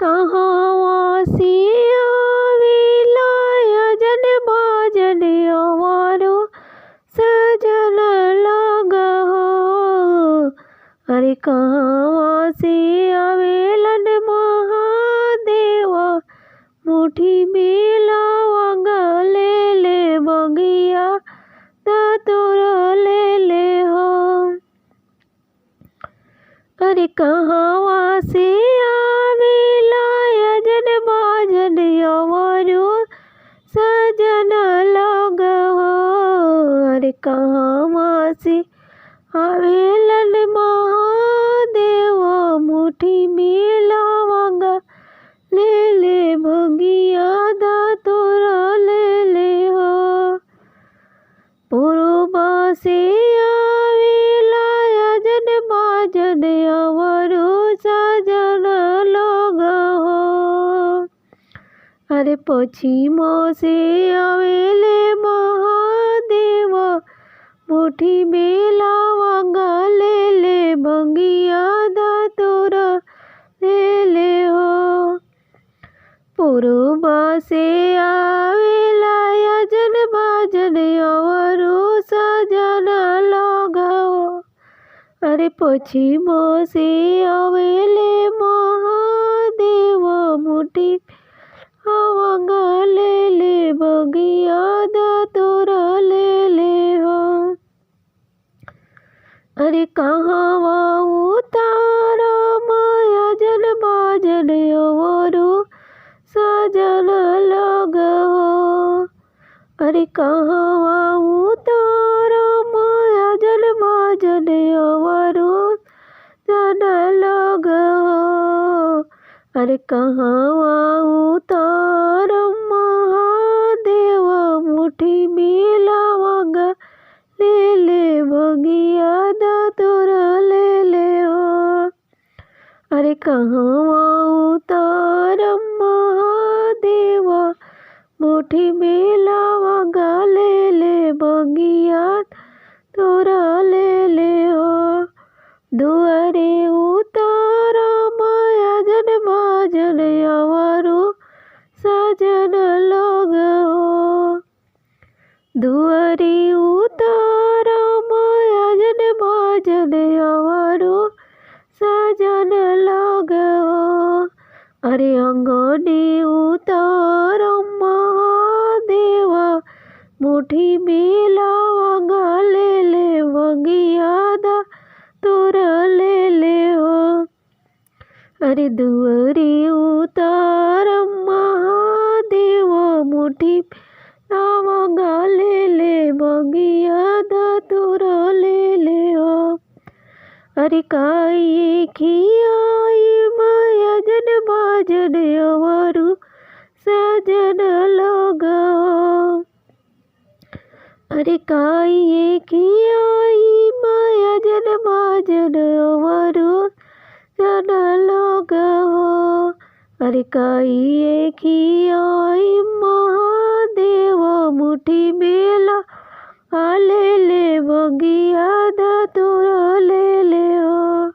कहवा से आवेला अजन बाजन अवारो सजन लगा हो। अरे कहवा से आवेलन महादेवा मुट्ठी में लवंगा ले ले बगिया तोरा ले ले हो। अरे कहवा से आवेला अजन बाजन अवारो सजन लगा हो। अरे कहवा से आवेलन महादेवा मुट्ठी में लवंगा ले ले बगिया तोरा ले ले हो। पूर्वा से आवेला अजन बाजन अवारो सजन लगा हो। अरे पश्चिम से आवेले महादेवा मुट्ठी में लवंगा ले ले बगिया तोरा ले ले हो। पूर्वा से आवेला अजन बाजन अवारो सजन लगा हो। अरे पश्चिम से आवेले महादेवा मुट्ठी लवंगा ले ले बगिया तोरा ले ले हो। अरे कहवा उतारा अजन बाजन अवारो सजन लगा हो। अरे कहवा उतारा अजन बाजन अवारो सजन लगा हो। अरे कहवा उतारा महादेवा मुट्ठी में लवंगा ले ले बगिया तोरा ले ले हो। अरे कहवा उतारा महादेवा मुट्ठी में लवंगा ले ले बगिया तोरा ले ले हो। दुआरे उतारा अजन बाजन अवारो सजन लगा हो। दुआरे उतारा अजन बाजन अवारो सजन लगा हो। अरे अंगने उतारा महादेवा मुट्ठी में लवंगा ले ले बगिया तोरा ले ले हो। अरे दुआरे उतारा महादेवा मुट्ठी लवंगा ले ले बगिया तोरा ले ले हो। अरे काई खियाई अजन बाजन अवारो सजन लगा हो। अरे काई खियाई अजन बाजन अवारो सजन लगा हो। अरे काई खियाई महादेवा मुट्ठी में ले ले बगिया तोरा ले ले हो।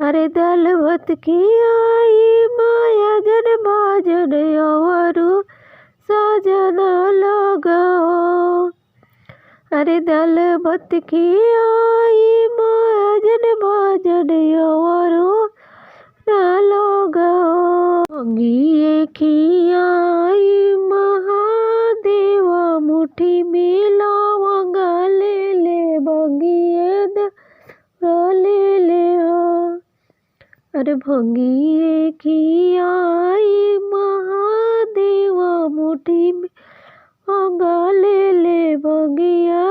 अरे दाल भात खियाई अजन बाजन अवारो सजन लगा हो। अरे दाल भात खियाई अजन बाजन अवारो लगा हो। भंगिए खियाई महादेवा मुट्ठी में लवंगा ले ले बगिया तोरा ले ले हो। अरे भंगिए खियाई महादेवा मुट्ठी में लवंगा ले ले बगिया